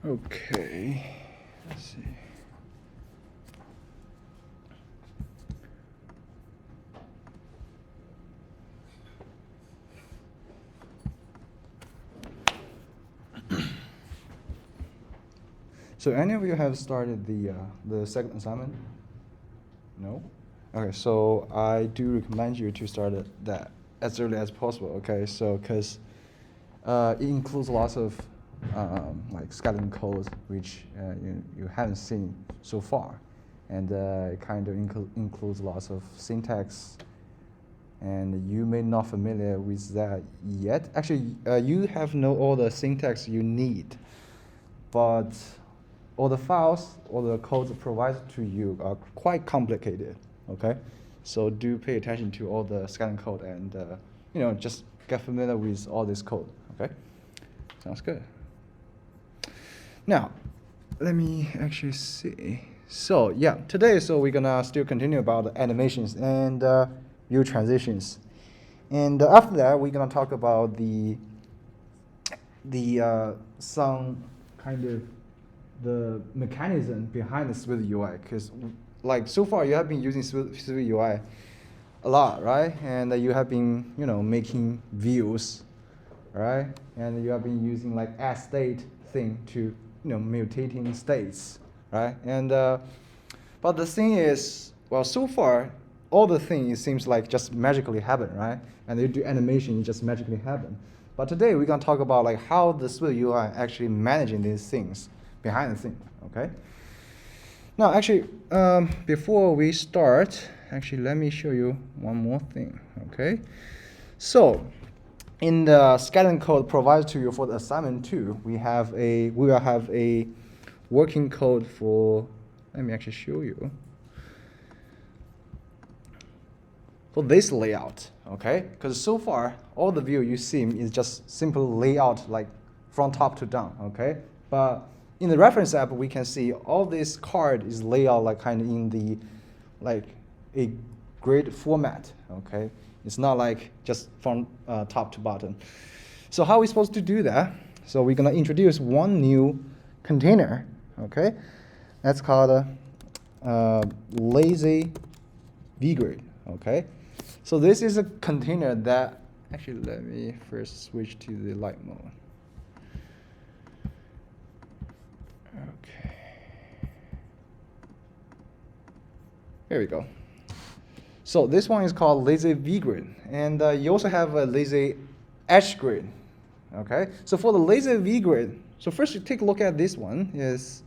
Okay, let's see. So any of you have started the second assignment? No? Okay, so I do recommend you to start that as early as possible, okay? So, because it includes lots of like skeleton codes which you haven't seen so far. And it kind of includes lots of syntax, and you may not familiar with that yet. Actually, you have know all the syntax you need, but all the files, all the codes provided to you are quite complicated, okay? So do pay attention to all the skeleton code and just get familiar with all this code, okay? Sounds good. Now, let me actually see. So yeah, today, we're gonna still continue about the animations and view transitions. And after that, we're gonna talk about the some kind of the mechanism behind the Swift UI, because like so far you have been using Swift UI a lot, right? And you have been making views, right? And you have been using like add state thing to mutating states, right? And but the thing is, well, so far all the things seems like just magically happen, right? And you do animation, it just magically happen. But today we're gonna talk about like how the Swift UI actually managing these things behind the scene, okay? Now, actually, before we start, actually, let me show you one more thing, okay? So, in the skeleton code provided to you for the assignment 2, we will have a working code for, let me actually show you, for this layout, okay? Because so far, all the view you see is just simple layout, like from top to down, okay? But in the reference app, we can see all this card is laid out like kind of in the like a grid format, okay? It's not like just from top to bottom. So how are we supposed to do that? So we're gonna introduce one new container, okay? That's called lazy vgrid, okay? So this is a container that, actually let me first switch to the light mode. Okay. Here we go. So this one is called lazy vgrid, and you also have a lazy edge grid. Okay. So for the lazy vgrid, so first you take a look at this one. Is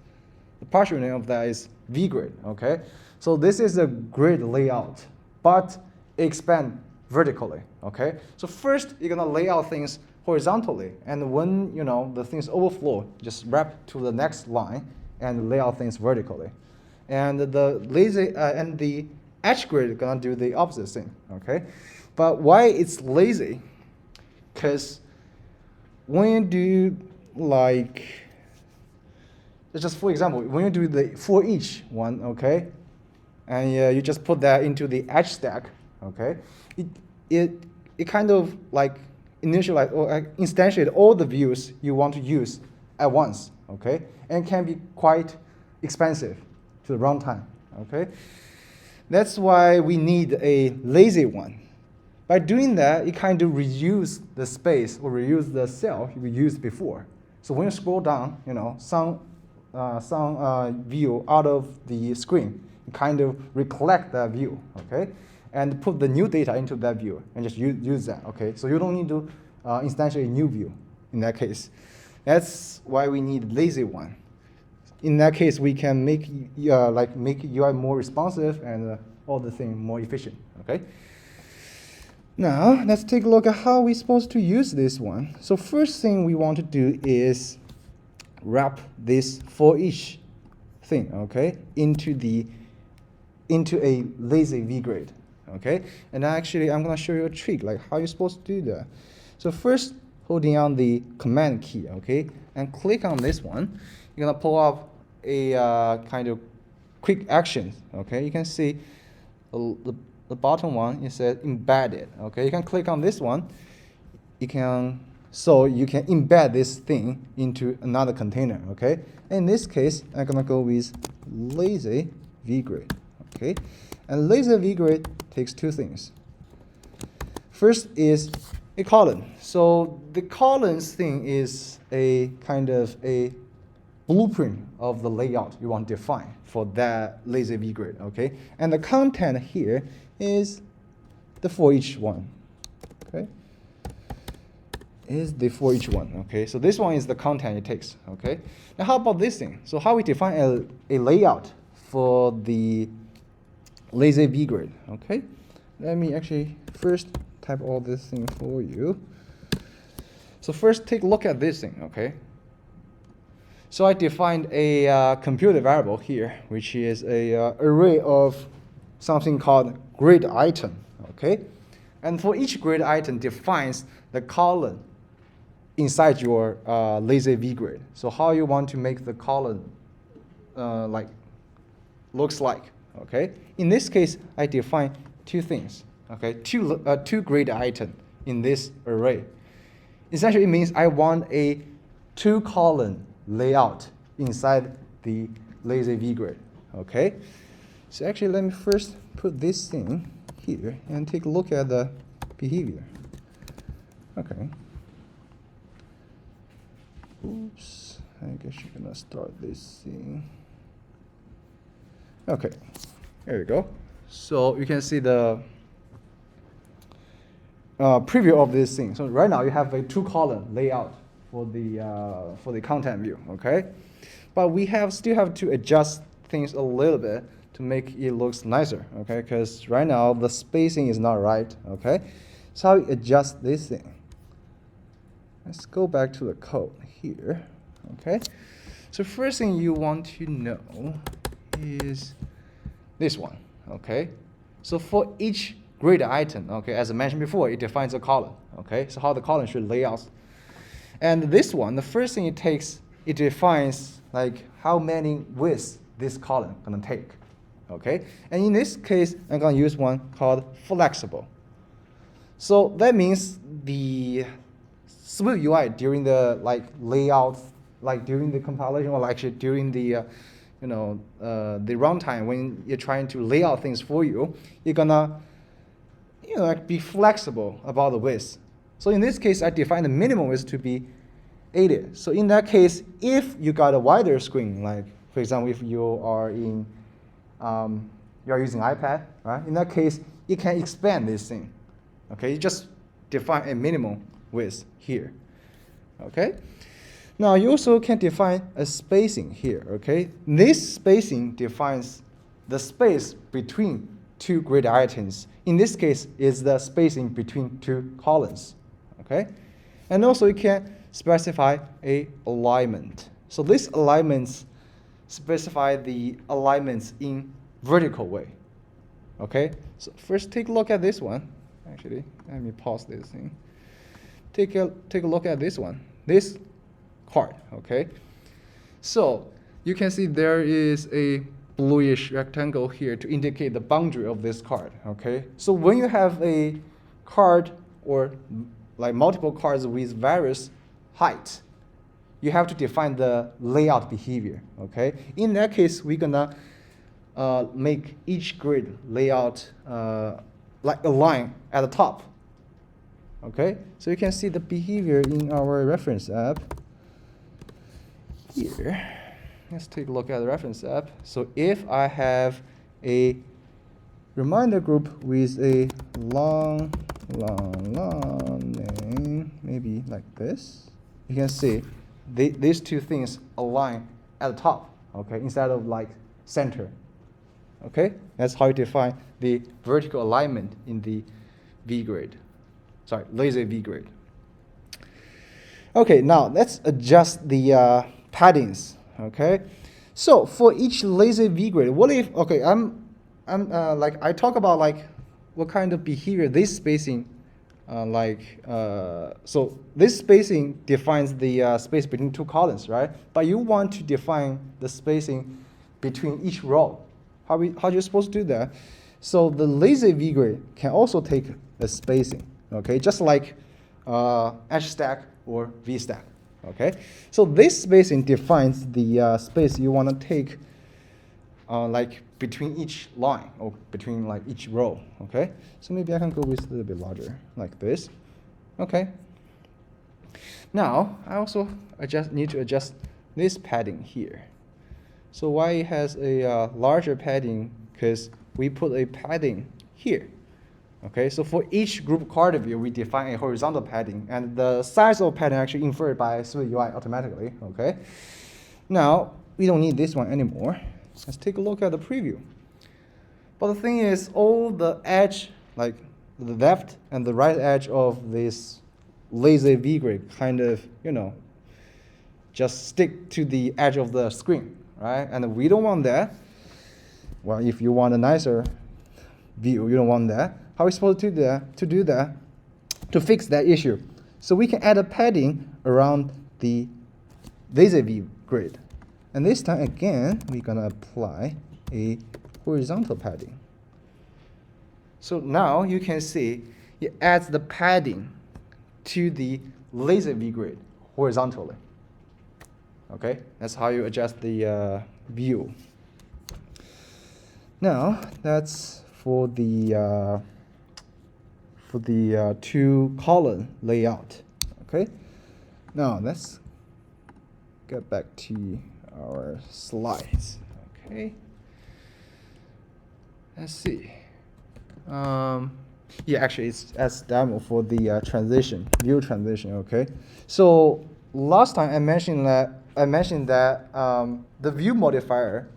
the partial name of that is vgrid. Okay. So this is a grid layout, but expand vertically. Okay. So first you're gonna lay out things horizontally, and when the things overflow, just wrap to the next line and lay out things vertically. And the lazy and the edge grid is gonna do the opposite thing, okay? But why it's lazy? Because when you do like, just for example, when you do the for each one, okay, and you just put that into the edge stack, okay, it kind of like initialize or instantiate all the views you want to use at once, okay? And it can be quite expensive to the runtime, okay? That's why we need a lazy one. By doing that, it kind of reduce the space or reduce the cell you used before. So when you scroll down, some view out of the screen, you kind of recollect that view, okay? And put the new data into that view and just use that, okay? So you don't need to instantiate a new view in that case. That's why we need lazy one. In that case, we can make UI more responsive and all the things more efficient, okay? Now, let's take a look at how we're supposed to use this one. So first thing we want to do is wrap this for each thing, okay, into a lazy vgrid, okay? And actually, I'm gonna show you a trick, like how you're supposed to do that. So first, holding on the command key, okay, and click on this one, you're gonna pull up a kind of quick action, okay? You can see the bottom one, it says embedded, okay? You can click on this one, you can So you can embed this thing into another container, okay? In this case, I'm gonna go with lazy vgrid, okay? And lazy vgrid takes two things. First is a column. So the columns thing is a kind of a blueprint of the layout you want to define for that lazy vgrid, okay? And the content here is the for each one, okay? Is the for each one, okay? So this one is the content it takes, okay? Now how about this thing? So how we define a layout for the lazy vgrid, okay? Let me actually first type all this thing for you. So first take a look at this thing, okay? So I defined a computer variable here, which is a array of something called grid item, okay? And for each grid item defines the column inside your lazy vgrid. So how you want to make the column looks like, okay? In this case, I define two things, okay? Two grid item in this array. Essentially, it means I want a two-column layout inside the lazy vgrid, okay? So actually, let me first put this thing here and take a look at the behavior. Okay. Oops, I guess you're gonna start this thing. Okay, there we go. So you can see the preview of this thing. So right now you have a two-column layout for the content view, okay? But we still have to adjust things a little bit to make it looks nicer, okay? Because right now the spacing is not right, okay? So how we adjust this thing? Let's go back to the code here, okay? So first thing you want to know is this one, okay? So for each grid item, okay, as I mentioned before, it defines a column, okay? So how the column should lay out. And this one, the first thing it takes, it defines like how many widths this column gonna take, okay? And in this case, I'm gonna use one called flexible. So that means the Swift UI during the layout, during the compilation, or actually during the the runtime when you're trying to lay out things for you, you're gonna be flexible about the width. So in this case, I define the minimum width to be 80. So in that case, if you got a wider screen, like for example, if you are in you're using iPad, right? In that case, you can expand this thing. Okay, you just define a minimum width here. Okay. Now you also can define a spacing here. Okay, this spacing defines the space between two grid items. In this case, is the spacing between two columns. Okay, and also you can specify a alignment. So these alignments specify the alignments in vertical way. Okay, so first take a look at this one. Actually, let me pause this thing. Take a look at this one. This card, okay? So you can see there is a bluish rectangle here to indicate the boundary of this card, okay? So when you have a card or multiple cards with various heights, you have to define the layout behavior, okay? In that case, we're gonna make each grid layout like a line at the top, okay? So you can see the behavior in our reference app here. Let's take a look at the reference app. So if I have a reminder group with a long name, maybe like this, you can see these two things align at the top, okay, instead of center. Okay, that's how you define the vertical alignment in the vgrid. Sorry, lazy vgrid. Okay, now let's adjust the paddings. Okay, so for each lazy vgrid, what if? Okay, I talk about what kind of behavior this spacing, so this spacing defines the space between two columns, right? But you want to define the spacing between each row. How are you supposed to do that? So the lazy vgrid can also take a spacing, okay? Just like edge stack or V step. Okay, so this spacing defines the space you want to take, like between each line or between like each row. Okay, so maybe I can go with a little bit larger, like this. Okay. Now I also need to adjust this padding here. So why it has a larger padding? Because we put a padding here. Okay, so for each group card view, we define a horizontal padding, and the size of padding actually inferred by Smooth UI automatically. Okay, now we don't need this one anymore. Let's take a look at the preview. But the thing is, all the edge, like the left and the right edge of this lazy V grid, kind of, just stick to the edge of the screen, right? And we don't want that. Well, if you want a nicer view, you don't want that. How are we supposed to do that? To fix that issue. So we can add a padding around the lazy V grid. And this time again, we're gonna apply a horizontal padding. So now you can see it adds the padding to the lazy V grid horizontally. Okay, that's how you adjust the view. Now that's for the two column layout. Okay, now let's get back to our slides. Okay, let's see. Yeah, actually it's as demo for the view transition. Okay, so last time I mentioned that the view modifier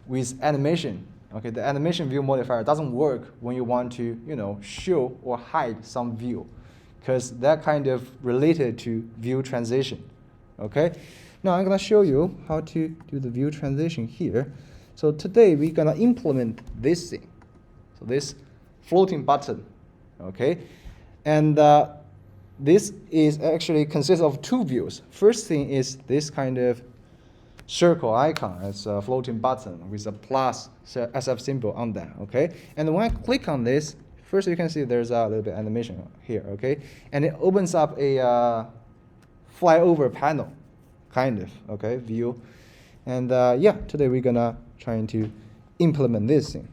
with animation. Okay, the animation view modifier doesn't work when you want to, show or hide some view, because that kind of related to view transition. Okay, now I'm gonna show you how to do the view transition here. So today we're gonna implement this thing. So this floating button. Okay, and this is actually consists of two views. First thing is this kind of circle icon as a floating button with a plus SF symbol on that. Okay, and when I click on this, first you can see there's a little bit animation here. Okay, and it opens up a flyover panel kind of view, and yeah, today we're gonna try to implement this thing.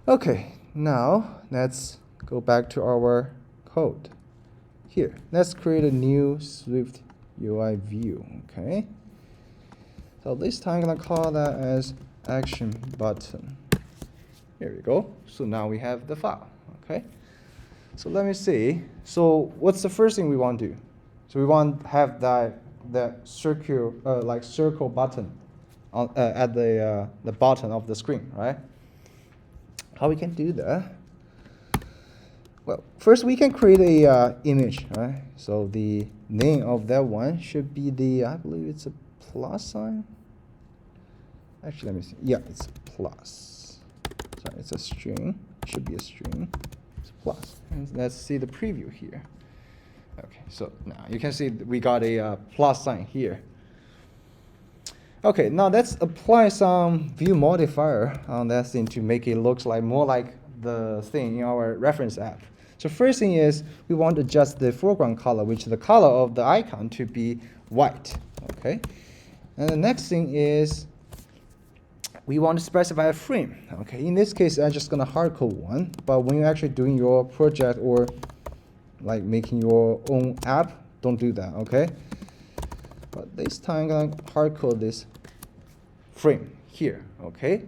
Okay, now let's go back to our code. Here, let's create a new Swift UI view. Okay, so this time I'm gonna call that as action button. Here we go. So now we have the file. Okay, so let me see. So what's the first thing we want to do? So we want to have that circle button on, at the bottom of the screen, right? How we can do that? Well, first we can create a image, right? So the name of that one should be I believe it's a plus sign. Actually, let me see. Yeah, it's plus. Sorry, it's a string. It should be a string. It's a plus. And let's see the preview here. Okay, so now you can see we got a plus sign here. Okay, now let's apply some view modifier on that thing to make it look more like the thing in our reference app. So first thing is we want to adjust the foreground color, which is the color of the icon, to be white. Okay, and the next thing is we want to specify a frame. Okay, in this case I'm just gonna hardcode one, but when you're actually doing your project or like making your own app, don't do that. Okay, but this time I'm gonna hardcode this frame here. Okay,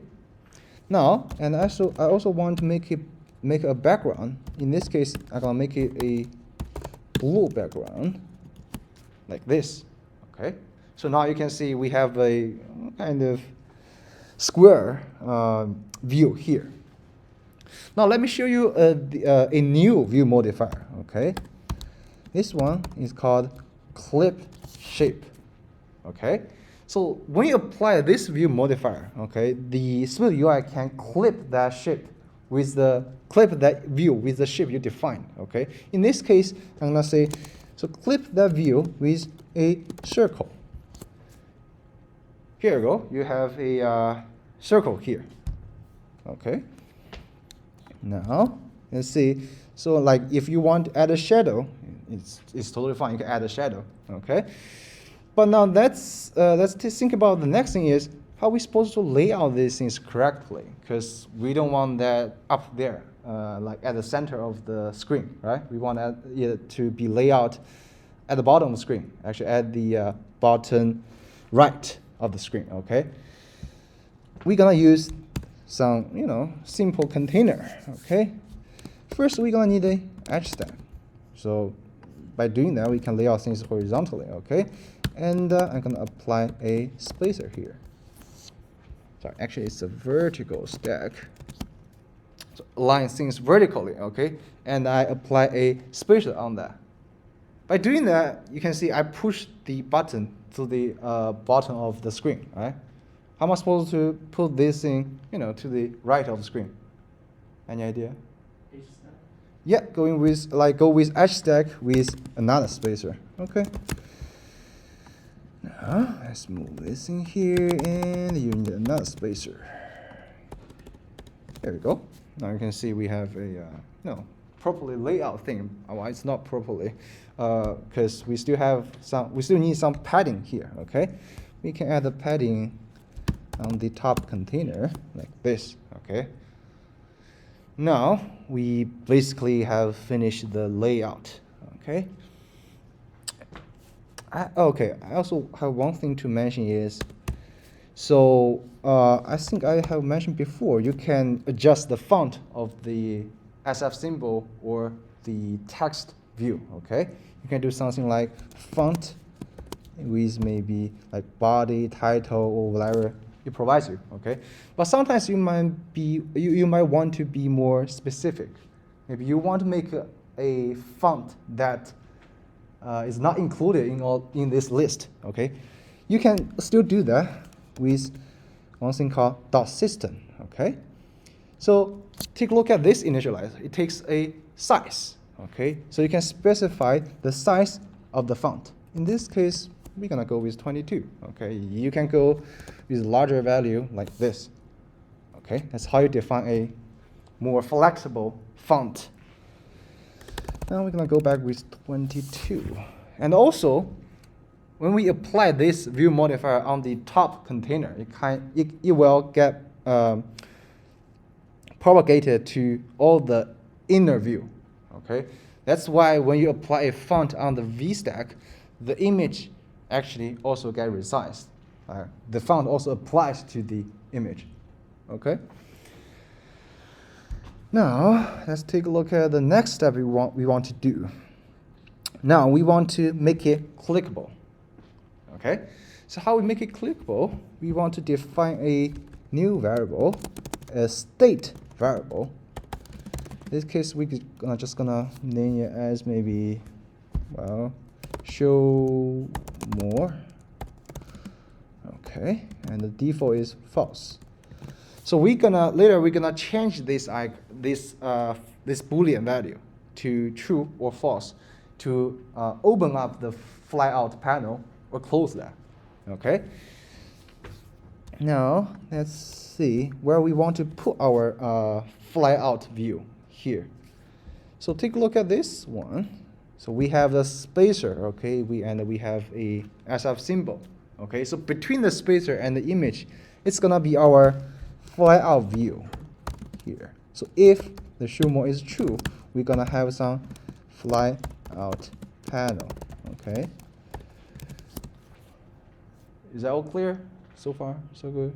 now and I also want to make a background. In this case I'm gonna make it a blue background like this. Okay, so now you can see we have a kind of square view here. Now let me show you a new view modifier. Okay, this one is called clip shape. Okay, so when you apply this view modifier, okay, the Smooth UI can clip that shape with the view with the shape you define. Okay, in this case I'm gonna say, so clip that view with a circle. Here you go. You have a circle here. Okay. Now let's see. So like if you want to add a shadow, It's totally fine. You can add a shadow, okay? But now let's think about the next thing is how we supposed to lay out these things correctly, because we don't want that up there, like at the center of the screen, right? We want it to be laid out at the bottom of the screen, actually at the bottom right of the screen, okay? We're gonna use some, simple container, okay? First, we're gonna need a edge stack. So by doing that, we can lay out things horizontally, okay? And I'm gonna apply a spacer here. Sorry, actually it's a vertical stack. So align things vertically, okay? And I apply a spacer on that. By doing that, you can see I push the button to the bottom of the screen, right? How am I supposed to put this thing, to the right of the screen? Any idea? Yeah, go with edge stack with another spacer. Okay. Now let's move this in here, and you need another spacer. There we go. Now you can see we have a properly laid out thing. Well, it's not properly, because we still need some padding here. Okay, we can add the padding on the top container like this. Okay. Now we basically have finished the layout. Okay. I also have one thing to mention is, so I think I have mentioned before, you can adjust the font of the SF symbol or the text view. Okay, you can do something like font with maybe like body, title, or whatever it provides you. Okay, but sometimes you might want to be more specific. Maybe you want to make a font that is not included in this list. Okay, you can still do that with one thing called .system. Okay, so take a look at this initializer. It takes a size. Okay, so you can specify the size of the font. In this case, we're gonna go with 22. Okay, you can go with larger value like this. Okay, that's how you define a more flexible font. Now we're gonna go back with 22. And also, when we apply this view modifier on the top container, it will get propagated to all the inner view. Okay, that's why when you apply a font on the V stack, the image actually also get resized. The font also applies to the image. Okay. Now let's take a look at the next step we want to do. Now we want to make it clickable. Okay. So how we make it clickable? We want to define a new variable, a state variable. In this case, we're just gonna name it as maybe, show more. Okay, and the default is false. So later we're gonna change this Boolean value to true or false to open up the fly out panel or close that. Okay. Now let's see where we want to put our fly out view here. So take a look at this one. So we have the spacer, okay, and we have a SF symbol. Okay, so between the spacer and the image, it's gonna be our fly out view here. So if the show more is true, we're gonna have some fly out panel. Okay. Is that all clear so far? So good.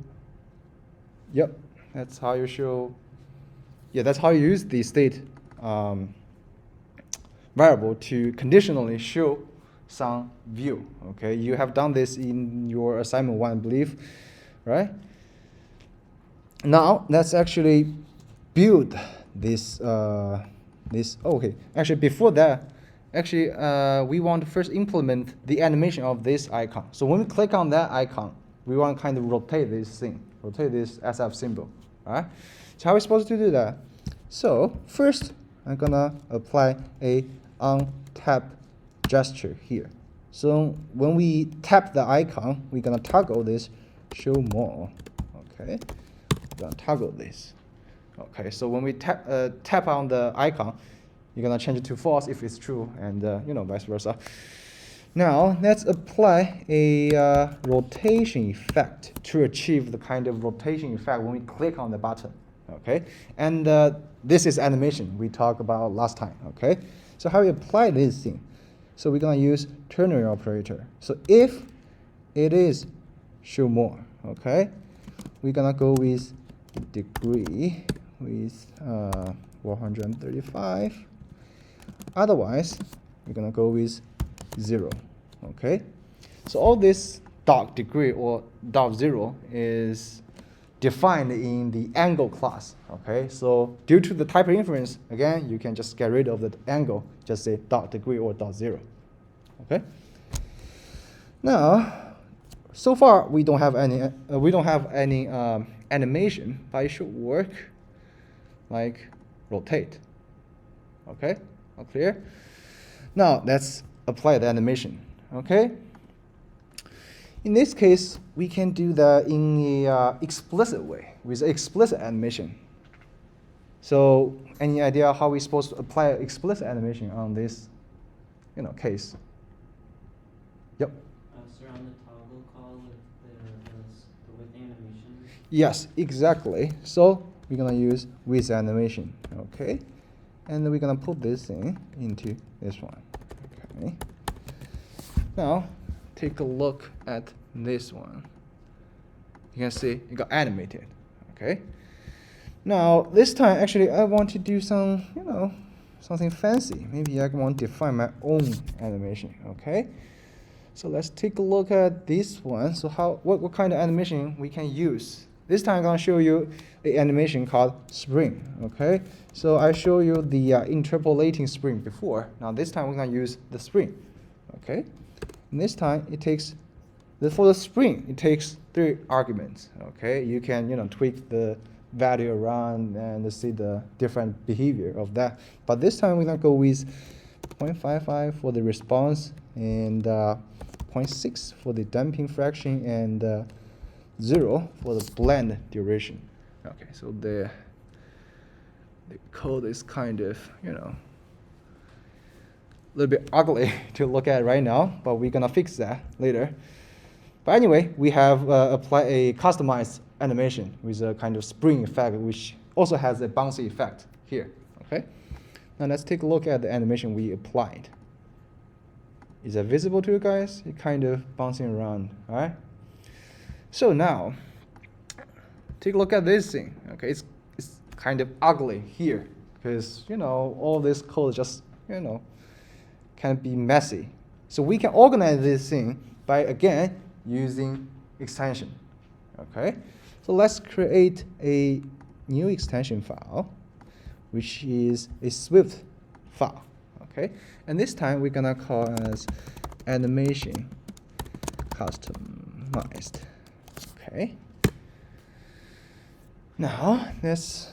Yep, that's how you show. Yeah, that's how you use the state variable to conditionally show some view. Okay, you have done this in your assignment 1, I believe, right? Now let's actually build this. Okay, actually before that, we want to first implement the animation of this icon. So when we click on that icon, we want to kind of rotate this SF symbol. All right. So how are we supposed to do that? So first, I'm gonna apply a untap gesture here. So when we tap the icon, we're gonna toggle this show more. Okay, we're gonna toggle this. Okay, so when we tap on the icon, You're gonna change it to false if it's true, and vice versa. Now let's apply a rotation effect to achieve the kind of rotation effect when we click on the button. Okay, and this is animation we talked about last time. Okay, so how we apply this thing? So we're gonna use ternary operator. So if it is show more, okay, we're gonna go with degree with 135. Otherwise, we're gonna go with 0. Okay, so all this dot degree or dot 0 is defined in the angle class. Okay, so due to the type of inference, again, you can just get rid of the angle, just say dot degree or dot 0. Okay. Now, so far we don't have any animation, but it should work like rotate. Okay, all clear? Now let's apply the animation. Okay. In this case, we can do that in a explicit way with explicit animation. So, any idea how we're supposed to apply explicit animation on this, case? Yep. So on the toggle call with with animation. Yes, exactly. So we're gonna use with animation. Okay, and then we're gonna put this thing into this one. Okay. Now, take a look at this one. You can see it got animated. Okay. Now, this time, actually, I want to do some, something fancy. Maybe I want to define my own animation. Okay. So let's take a look at this one. So what kind of animation we can use? This time I'm gonna show you an animation called spring. Okay. So I show you the interpolating spring before. Now this time we're gonna use the spring. Okay. And this time it takes, for the spring, it takes 3 arguments. Okay, you can tweak the value around and see the different behavior of that. But this time we're gonna go with 0.55 for the response and 0.6 for the damping fraction and 0 for the blend duration. Okay, so the code is kind of a little bit ugly to look at right now, but we're gonna fix that later. But anyway, we have applied a customized animation with a kind of spring effect, which also has a bouncy effect here. Okay. Now let's take a look at the animation we applied. Is that visible to you guys? It's kind of bouncing around, all right? So now, take a look at this thing. Okay, it's kind of ugly here because all this code just can be messy. So we can organize this thing by again using extension. Okay, so let's create a new extension file, which is a Swift file. Okay, and this time we're gonna call as animation customized. Okay. Now let's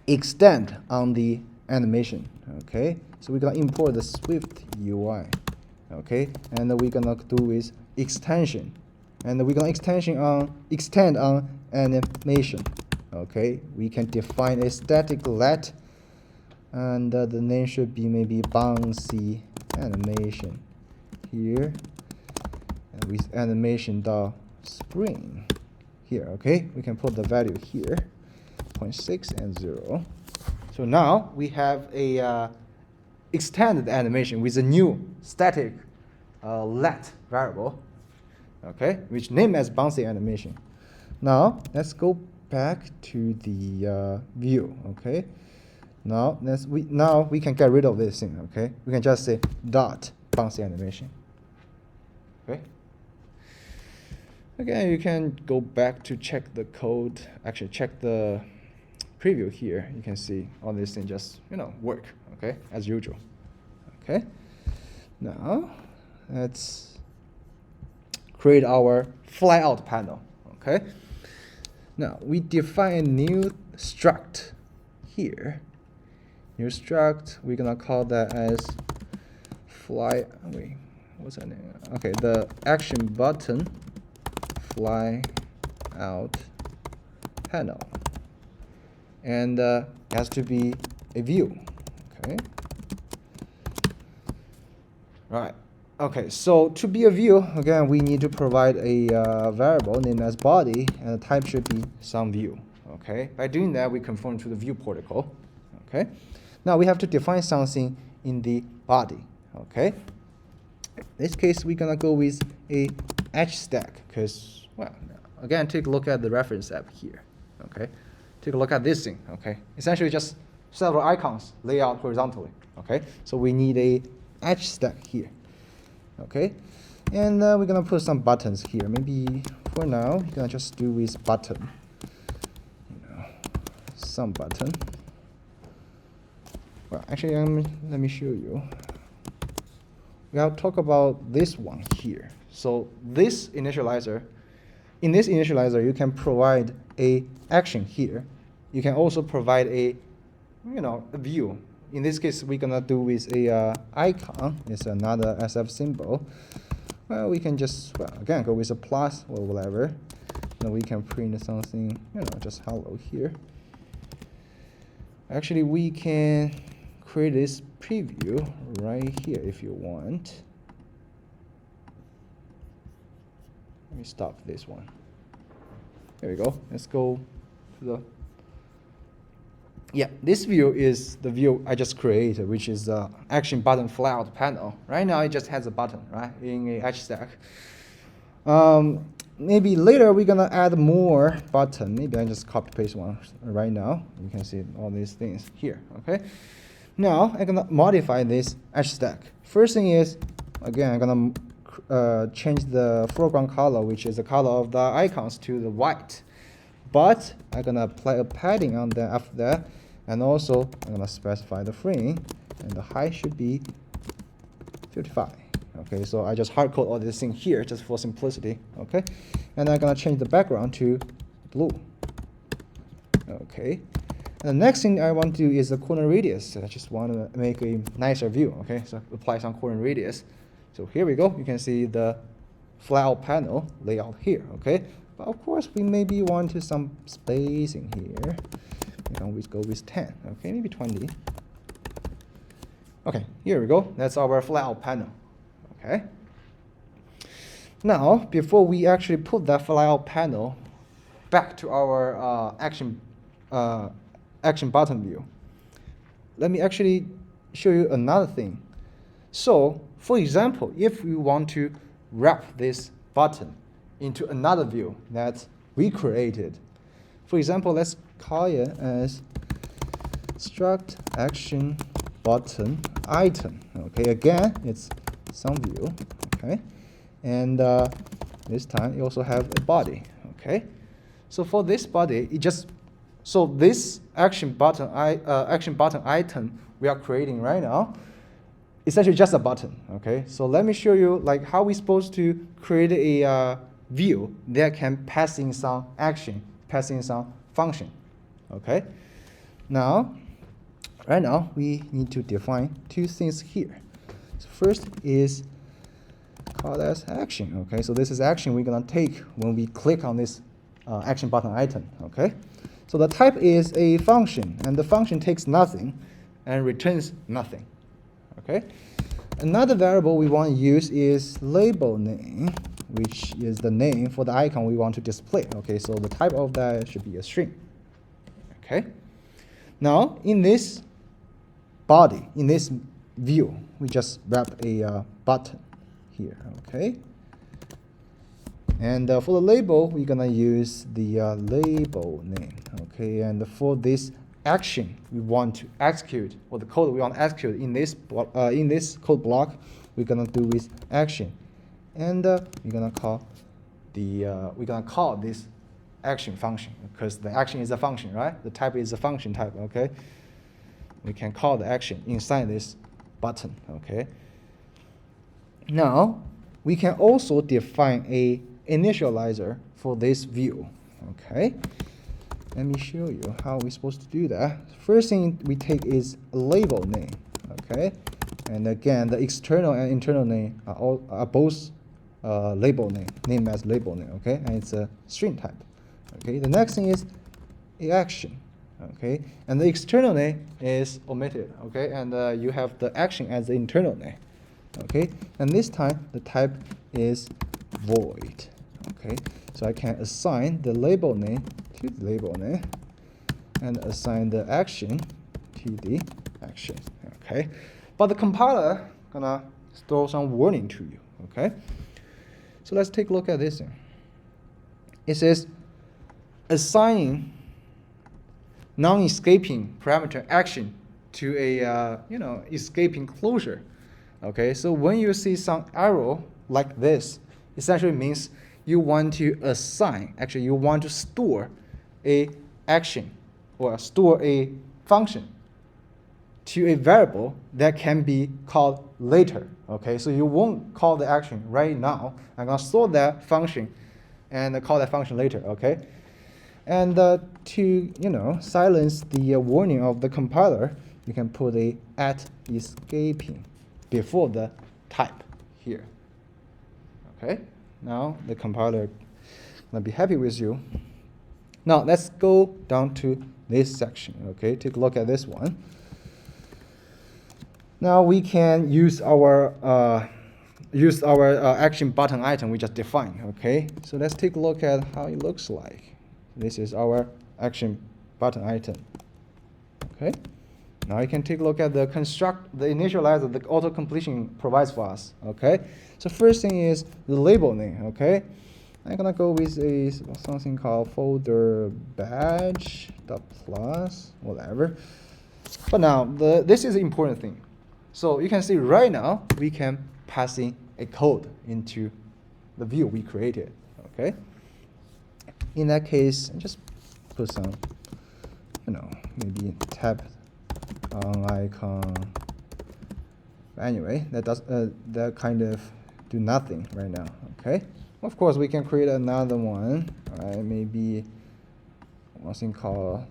extend on the animation. Okay, so we're gonna import the Swift UI. Okay, and we're gonna do with extension, and we're gonna extend on animation. Okay, we can define a static let, and the name should be maybe bouncy animation here, and with animation dot spring here. Okay, we can put the value here, 0.6 and 0. So now we have a extended animation with a new static let variable, okay, which named as bouncy animation. Now let's go back to the view. Okay, now we can get rid of this thing. Okay, we can just say dot bouncy animation. Okay. Again, you can go back to check the code. Actually, check the preview here. You can see all these things just work. Okay, as usual. Okay. Now let's create our flyout panel. Okay. Now we define a new struct here. New struct. We're gonna call that as what's that name? Okay, the action button fly out panel, and it has to be a view. Okay. Right. Okay, so to be a view, again, we need to provide a variable named as body, and the type should be some view. Okay. By doing that, we conform to the view protocol. Okay. Now we have to define something in the body. Okay. In this case, we're gonna go with a edge stack because, well, again, take a look at the reference app here. Okay. Take a look at this thing. Okay. Essentially, just several icons laid out horizontally. Okay. So we need a edge stack here. Okay, and we're gonna put some buttons here. Maybe for now, you're gonna just do with button. Some button. Well, actually, let me show you. We'll talk about this one here. So this initializer, in this initializer, you can provide a action here. You can also provide a, a view. In this case, we're gonna do with a icon. It's another SF symbol. Well, we can just, well, again, go with a plus or whatever. And we can print something, just hello here. Actually, we can create this preview right here if you want. Let me stop this one. There we go. Let's go to the. Yeah, this view is the view I just created, which is the action button flyout panel. Right now, it just has a button, right, in a edge stack. Maybe later we're gonna add more button. Maybe I just copy paste one right now. You can see all these things here. Okay. Now I'm gonna modify this edge stack. First thing is, again, I'm gonna change the foreground color, which is the color of the icons, to the white. But I'm gonna apply a padding on that after that, and also I'm gonna specify the frame, and the height should be 55. Okay, so I just hard code all this thing here just for simplicity. Okay, and I'm gonna change the background to blue. Okay, and the next thing I want to do is the corner radius. I just want to make a nicer view. Okay, so apply some corner radius. So here we go. You can see the flyout panel layout here. Okay. But of course, we maybe want to some spacing here. We can always go with 10. Okay, maybe 20. Okay, here we go. That's our flyout panel. Okay. Now, before we actually put that flyout panel back to our action button view, let me actually show you another thing. So, for example, if we want to wrap this button into another view that we created. For example, let's call it as struct action button item. Okay, again, it's some view. Okay, and this time you also have a body. Okay, so for this body, this action button item we are creating right now. It's actually just a button. Okay, so let me show you like how we're supposed to create a view that can pass in some action, pass in some function. Okay. Now, right now we need to define two things here. So first is called as action. Okay. So this is action we're gonna take when we click on this action button item. Okay. So the type is a function, and the function takes nothing and returns nothing. Okay. Another variable we want to use is label name, which is the name for the icon we want to display. Okay, so the type of that should be a string. Okay. Now, in this body, in this view, we just wrap a button here. Okay. And for the label, we're gonna use the label name. Okay, and for this action we want to execute, or the code we want to execute in this code block, we're gonna do with action, and we're gonna call this action function, because the action is a function, right? The type is a function type. Okay, we can call the action inside this button. Okay. Now we can also define a initializer for this view. Okay. Let me show you how we're supposed to do that. First thing we take is a label name. Okay. And again, the external and internal name are both label name, named as label name. Okay. And it's a string type. Okay. The next thing is a action. okay? And the external name is omitted, okay? And you have the action as the internal name, okay? And this time the type is void, okay? So I can assign the label name to the label name and assign the action to the action, okay? But the compiler gonna throw some warning to you, okay? So let's take a look at this thing. It says assigning non-escaping parameter action to a escaping closure. Okay, so when you see some arrow like this, essentially means you want to assign, actually you want to store a action or store a function to a variable that can be called later. Okay, so you won't call the action right now. I'm gonna store that function and call that function later. Okay, and to silence the warning of the compiler, you can put a @escaping before the type here. Okay, now the compiler gonna be happy with you. Now let's go down to this section. Okay, take a look at this one. Now we can use our action button item we just defined. Okay, so let's take a look at how it looks like. This is our action button item. Okay, now you can take a look at the initializer the auto completion provides for us. Okay, so first thing is the label name. Okay, I'm gonna go with something called folder badge plus whatever. But now this is the important thing. So you can see right now we can pass in a code into the view we created. Okay. In that case, just put some, maybe tab on icon. Anyway, that kind of do nothing right now. Okay. Of course, we can create another one. Maybe one thing called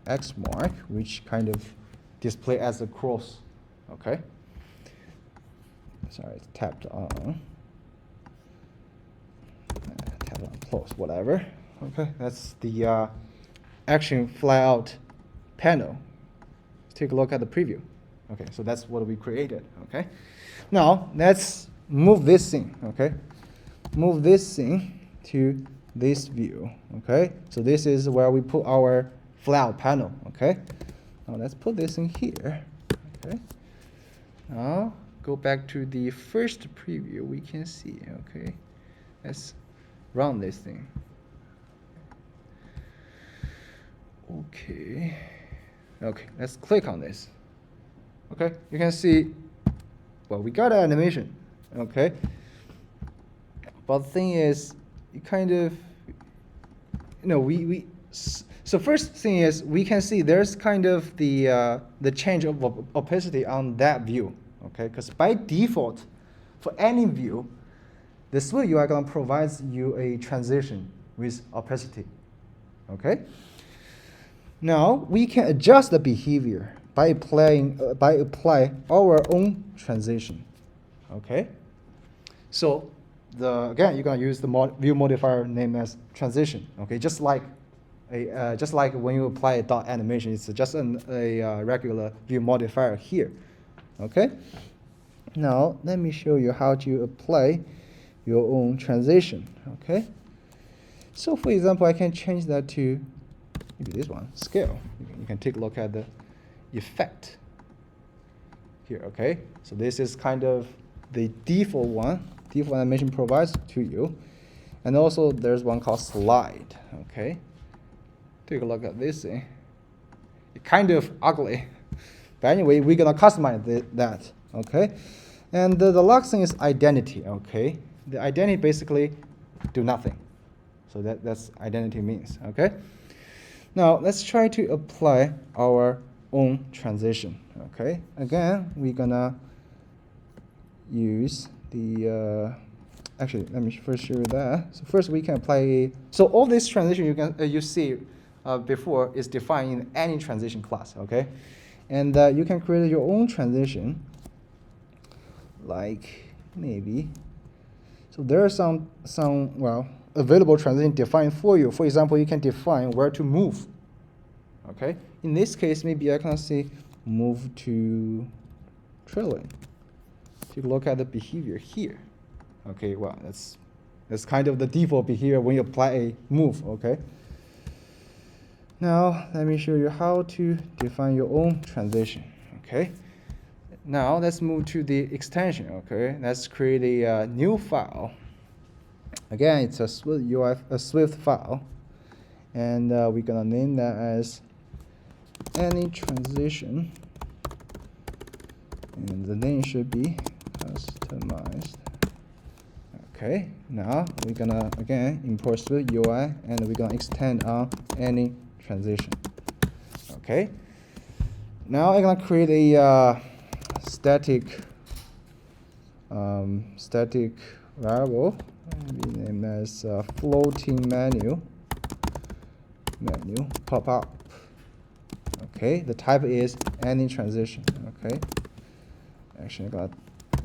X mark, which kind of display as a cross. Okay. Sorry, it's tapped on. Tap on close, whatever. Okay, that's the action fly out panel. Let's take a look at the preview. Okay, so that's what we created. Okay. Now let's move this thing. Okay. Move this thing to this view. Okay. So this is where we put our fly out panel. Okay. Now let's put this in here. Okay. Now go back to the first preview we can see. Okay, let's run this thing. Okay, let's click on this. Okay, you can see, well, we got an animation. Okay, but the thing is, you kind of, so first thing is we can see there's kind of the change of opacity on that view, okay? Because by default, for any view, the Swift UI gonna provides you a transition with opacity, okay? Now we can adjust the behavior by applying our own transition, okay? So again, you're gonna use the view modifier named as transition, okay? Just like when you apply a dot animation, it's just a regular view modifier here. Okay. Now let me show you how to apply your own transition. Okay. So for example, I can change that to maybe this one, scale. You can take a look at the effect here. Okay. So this is kind of the default one. Default animation provides to you, and also there's one called slide. Okay. Take a look at this thing. It's kind of ugly. But anyway, we're going to customize that. Okay? And the last thing is identity. Okay? The identity basically do nothing. So that's identity means. Okay? Now, let's try to apply our own transition. Okay? Again, we're going to use the... actually, let me first show you that. So first we can apply... So all this transition you see before is defined in any transition class, okay? And you can create your own transition, like maybe. So there are some available transition defined for you. For example, you can define where to move. Okay. In this case, maybe I can say move to trailing. Take a look at the behavior here. Okay. Well, that's kind of the default behavior when you apply a move. Okay. Now let me show you how to define your own transition. Okay. Now let's move to the extension. Okay. Let's create a new file. Again, it's a Swift UI, a Swift file, and we're gonna name that as any transition, and the name should be customized. Okay, now we're gonna again import Swift UI, and we're gonna extend on any transition. Okay, now I'm gonna create a static variable. We name as floating menu pop up. Okay, the type is any transition. Okay, actually I gotta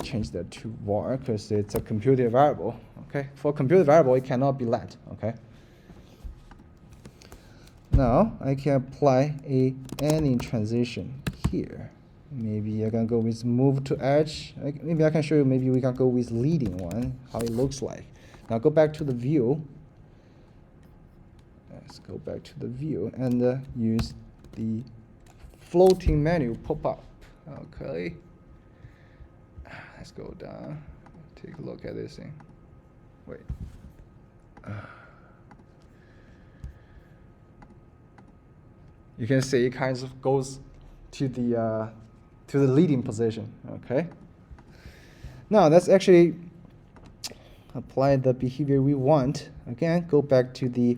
change that to var because it's a computed variable. Okay, for computed variable it cannot be let. Okay, now I can apply any transition here. Maybe I can go with move to edge. Maybe I can show you. Maybe we can go with leading one, how it looks like. Now go back to the view. Let's go back to the view and use the floating menu pop-up. Okay. Let's go down. Take a look at this thing. Wait. You can see it kind of goes to the leading position. Okay. Now let's actually apply the behavior we want. Again, go back to the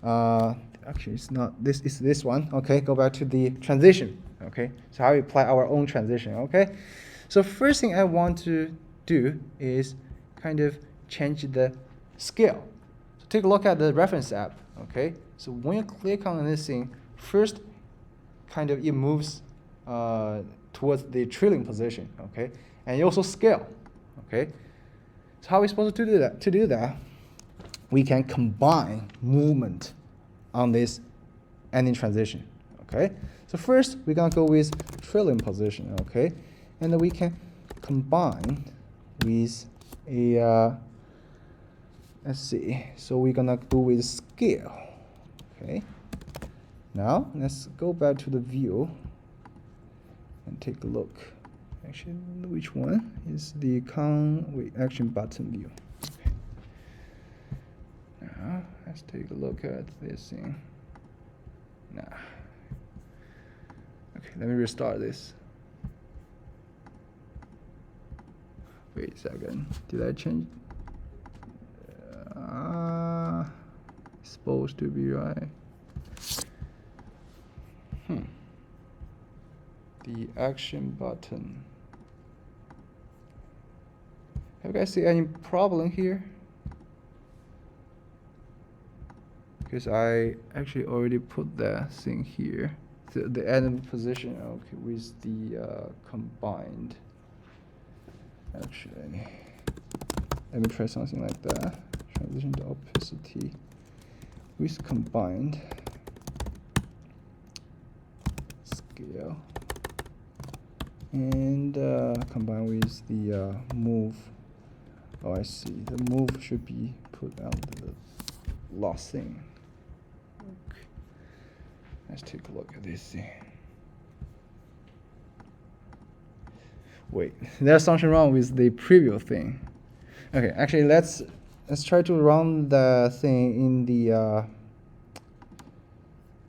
actually it's not this, it's this one. Okay, go back to the transition. Okay, so how we apply our own transition. Okay, so first thing I want to do is kind of change the scale. So take a look at the reference app. Okay, so when you click on this thing, first kind of it moves towards the trailing position. Okay, and you also scale. Okay, so how are we supposed to do that? To do that, we can combine movement on this any transition. Okay, so first we're gonna go with trailing position. Okay, and then we can combine with a let's see. So we're gonna go with scale. Okay, now let's go back to the view and take a look. Actually, which one is the action button view? Okay. Now let's take a look at this thing. Nah. Okay, let me restart this. Wait a second. Did I change? It's supposed to be right. The action button. Have you guys seen any problem here? Because I actually already put that thing here, the end position, okay, with the combined. Actually, let me try something like that. Transition to opacity with combined scale. And combine with the move. Oh, I see. The move should be put on the last thing. Okay. Let's take a look at this thing. Wait, there's something wrong with the preview thing. Okay, actually, let's try to run the thing in the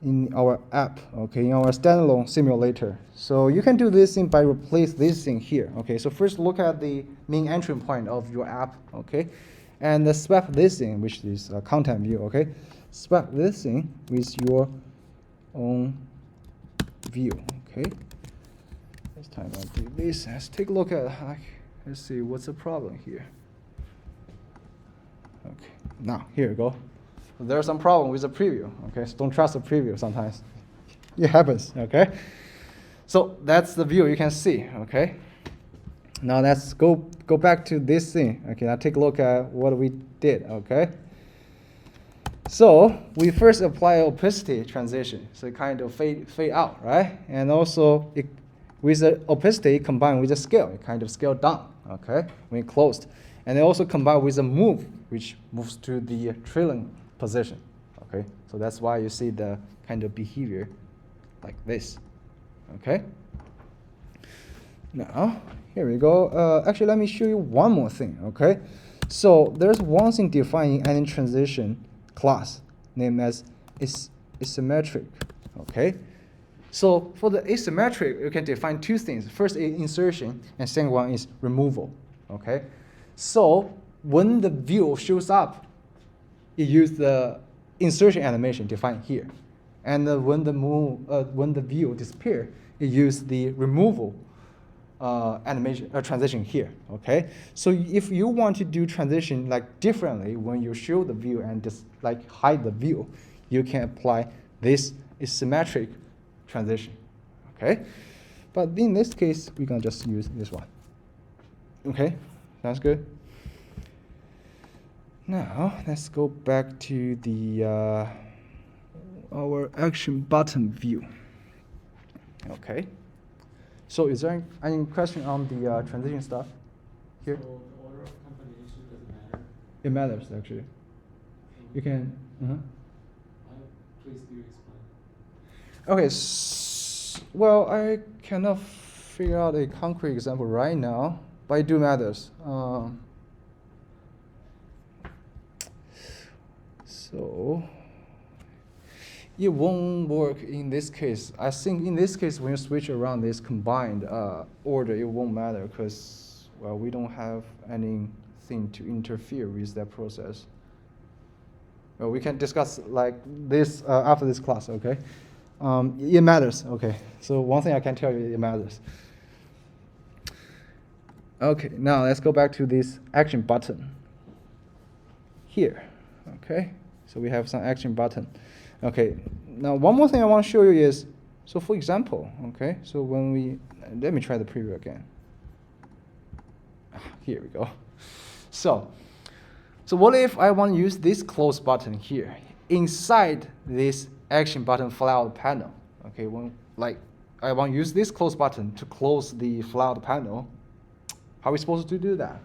in our app, okay, in our standalone simulator. So you can do this thing by replace this thing here, okay. So first look at the main entry point of your app, okay, and swap this thing, which is a content view, okay. Swap this thing with your own view, okay. This time I'll do this. Let's take a look at, let's see what's the problem here. Okay, now here we go. There's some problem with the preview, okay? So don't trust the preview sometimes. It happens, okay? So that's the view you can see, okay? Now let's go back to this thing, okay? Now take a look at what we did, okay? So we first apply opacity transition, so it kind of fade out, right? And also with the opacity combined with the scale, it kind of scale down, okay, when closed. And it also combined with a move, which moves to the trailing position, okay? So that's why you see the kind of behavior like this, okay? Now, here we go. Actually, let me show you one more thing, okay? So there's one thing defined in any transition class named as asymmetric, okay? So for the asymmetric, you can define two things. First is insertion, and second one is removal, okay? So when the view shows up, you use the insertion animation defined here. And when the view disappears, you use the removal animation transition here, okay? So if you want to do transition like differently when you show the view and just like hide the view, you can apply this asymmetric transition, okay? But in this case, we're gonna just use this one, okay? Sounds good? Now let's go back to the our action button view, okay? So is there any question on the transition stuff here? So the order of combination doesn't matter. It matters, actually. You can, Please do explain. Okay, well, I cannot figure out a concrete example right now, but it do matters. So it won't work in this case. I think in this case, when you switch around this combined order, it won't matter because, well, we don't have anything to interfere with that process. Well, we can discuss like this after this class, okay? It matters, okay. So one thing I can tell you, it matters. Okay, now let's go back to this action button here, okay? So we have some action button. Okay, now one more thing I want to show you is, so for example, okay, so when we, let me try the preview again. Here we go. So what if I want to use this close button here inside this action button flyout panel? Okay, when like I want to use this close button to close the flyout panel, how are we supposed to do that?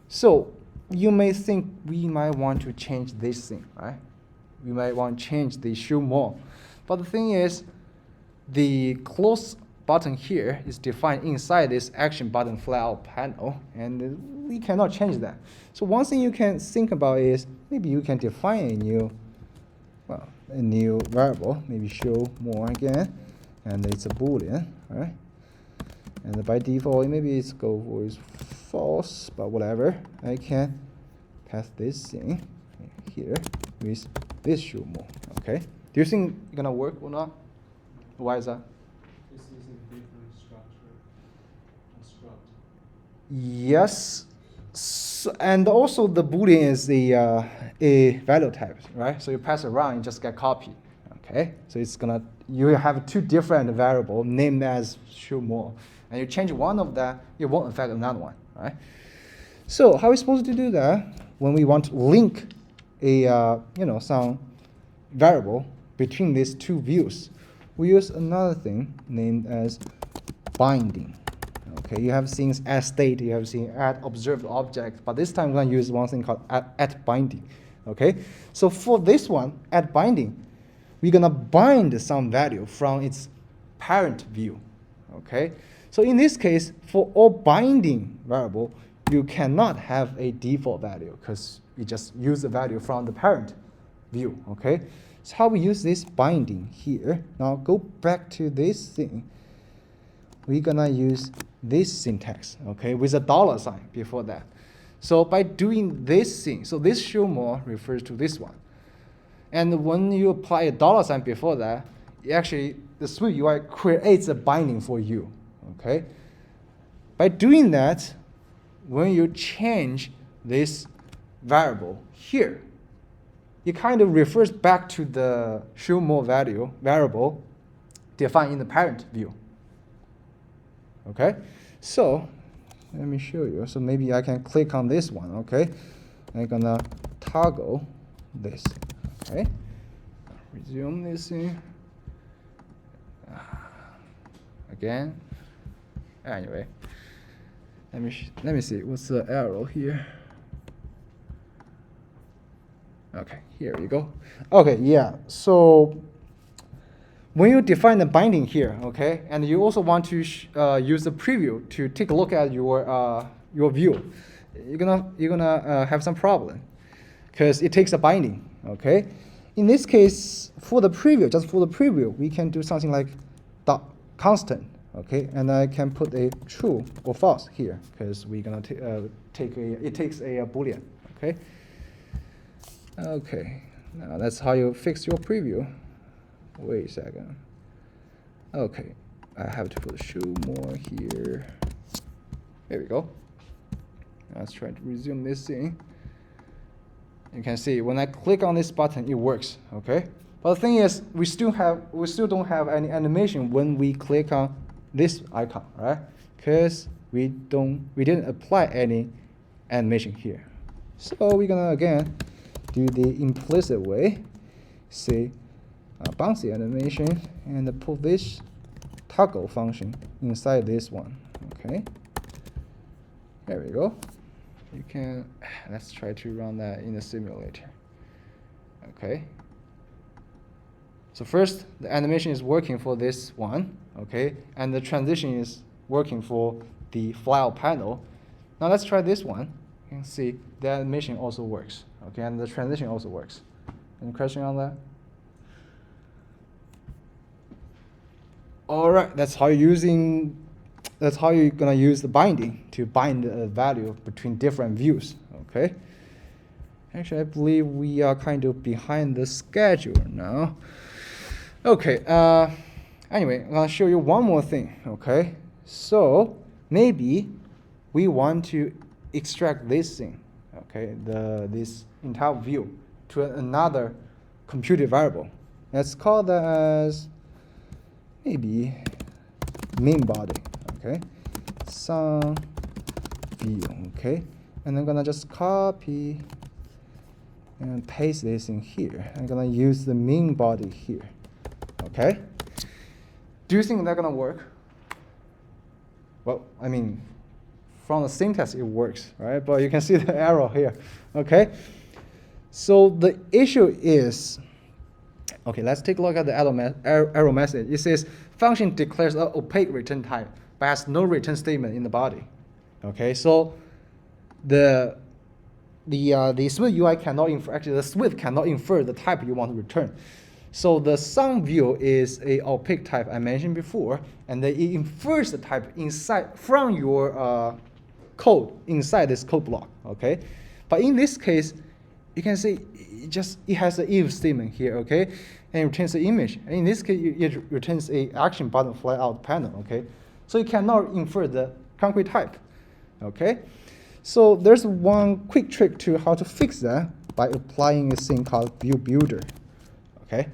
So you may think we might want to change this thing, right? We might want to change the show more. But the thing is, the close button here is defined inside this action button flyout panel, and we cannot change that. So one thing you can think about is maybe you can define a new variable, maybe show more again, and it's a boolean, right? And by default, maybe it's go for false, but whatever. I can pass this thing here with this show more, okay? Do you think it's gonna work or not? Why is that? This is a different structure. Construct. Yes, and also the boolean is a value type, right? So you pass it around, you just get copied, okay? So it's gonna, you have two different variables named as show more, and you change one of that, it won't affect another one, right? So how are we supposed to do that when we want to link a some variable between these two views? We use another thing named as binding. Okay, you have seen at state, you have seen at observed object, but this time we're going to use one thing called at binding. Okay, so for this one, at binding, we're going to bind some value from its parent view. Okay, so in this case, for all binding variable, you cannot have a default value because we just use the value from the parent view. Okay, so how we use this binding here. Now go back to this thing. We're gonna use this syntax, okay, with a $sign before that. So by doing this thing, so this show more refers to this one. And when you apply a $sign before that, actually the Swift UI creates a binding for you, okay? By doing that, when you change this variable here, it kind of refers back to the show more variable defined in the parent view. Okay, so let me show you. So maybe I can click on this one, okay? I'm gonna toggle this, Okay. Resume this thing. Again. Anyway, let me see. What's the arrow here? Okay, here we go. Okay, yeah. So when you define the binding here, okay, and you also want to use the preview to take a look at your view, you're gonna have some problem because it takes a binding. Okay, in this case, for the preview, just for the preview, we can do something like dot constant. Okay, and I can put a true or false here because we're gonna it takes a boolean. Okay. Okay, now that's how you fix your preview. Wait a second. Okay, I have to put show more here. There we go. Let's try to resume this thing. You can see when I click on this button, it works. Okay, but the thing is, we still don't have any animation when we click on this icon, right? Because we didn't apply any animation here. So we're gonna again do the implicit way, say bouncy animation, and put this toggle function inside this one. Okay, there we go. You can, let's try to run that in the simulator. Okay, so first the animation is working for this one, okay, and the transition is working for the flyout panel. Now let's try this one. You can see the animation also works, okay, and the transition also works. Any question on that? All right, that's how you're gonna use the binding to bind the value between different views, okay? Actually, I believe we are kind of behind the schedule now. Okay, anyway, I'm gonna show you one more thing, okay? So maybe we want to extract this thing, okay, this entire view to another computed variable. Let's call that as maybe main body, okay, some view, okay, and I'm gonna just copy and paste this in here. I'm gonna use the main body here, okay. Do you think that's gonna work? Well, I mean, from the syntax it works, right? But you can see the arrow here, okay. So the issue is, okay, let's take a look at the arrow message. It says function declares an opaque return type, but has no return statement in the body. Okay, so the Swift UI cannot infer. Actually, the Swift cannot infer the type you want to return. So the sum view is a opaque type I mentioned before, and then it infers the type inside from your code inside this code block. Okay, but in this case, you can see it has an if statement here, okay, and it returns the image. And in this case, it returns a action button flyout panel, okay. So you cannot infer the concrete type, okay. So there's one quick trick to how to fix that by applying a thing called view builder, okay.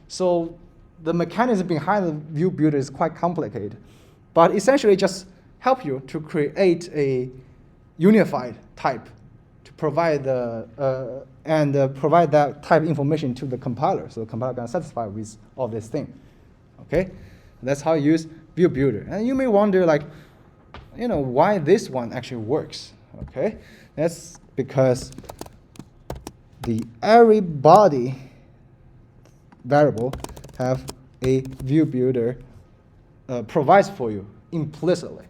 So the mechanism behind the view builder is quite complicated, but essentially just help you to create a unified type to provide provide that type information to the compiler, so the compiler can satisfy with all this thing. Okay, that's how you use view builder. And you may wonder, like, why this one actually works. Okay, that's because the array body variable have a view builder provides for you implicitly.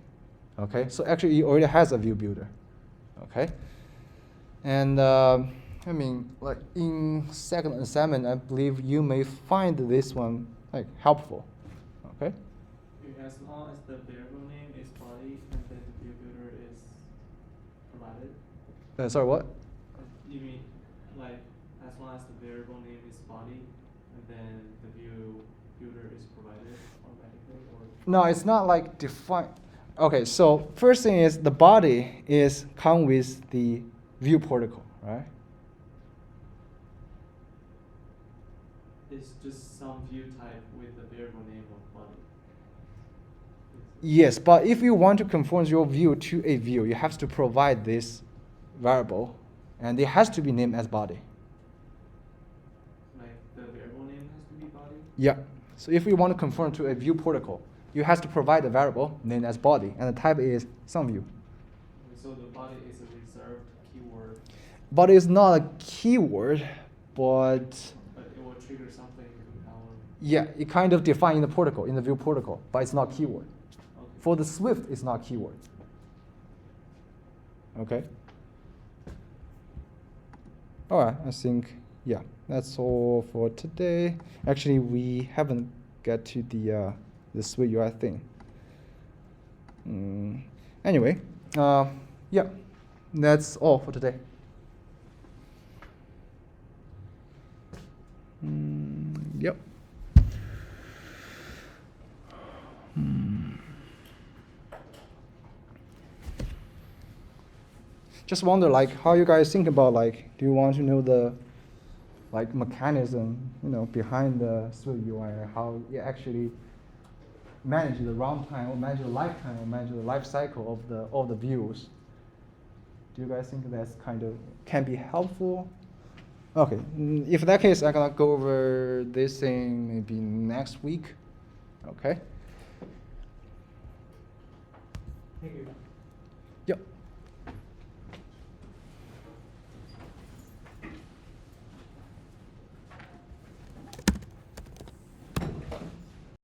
Okay, so actually it already has a view builder. Okay. And I mean, like in second assignment, I believe you may find this one like helpful. Okay. As long as the variable name is body and then the view builder is provided. Sorry, what? You mean like as long as the variable name is body and then the view builder is provided automatically, or? No, it's not like defined. Okay, so first thing is the body is come with the view protocol, right? It's just some view type with the variable name of body. Yes, but if you want to conform your view to a view, you have to provide this variable, and it has to be named as body. Yeah. So if we want to conform to a view protocol, you have to provide a variable named as body, and the type is SomeView. So the body is a reserved keyword, Body is not a keyword, but but it will trigger something in our. yeah, it kind of defined in the protocol, in the view protocol, but it's not keyword. Okay. For the Swift, it's not keyword. Okay. All right, I think, yeah, that's all for today. Actually, we haven't got to the Swift UI thing. Anyway, yeah, that's all for today. Yep. Just wonder, like, how you guys think about, like, do you want to know the, like, mechanism, behind the Swift UI, or how it actually manage the runtime, or manage the lifetime, or manage the life cycle of the views? Do you guys think that's kind of can be helpful? Okay, if that case, I'm gonna go over this thing maybe next week. Okay. Thank you. Yep.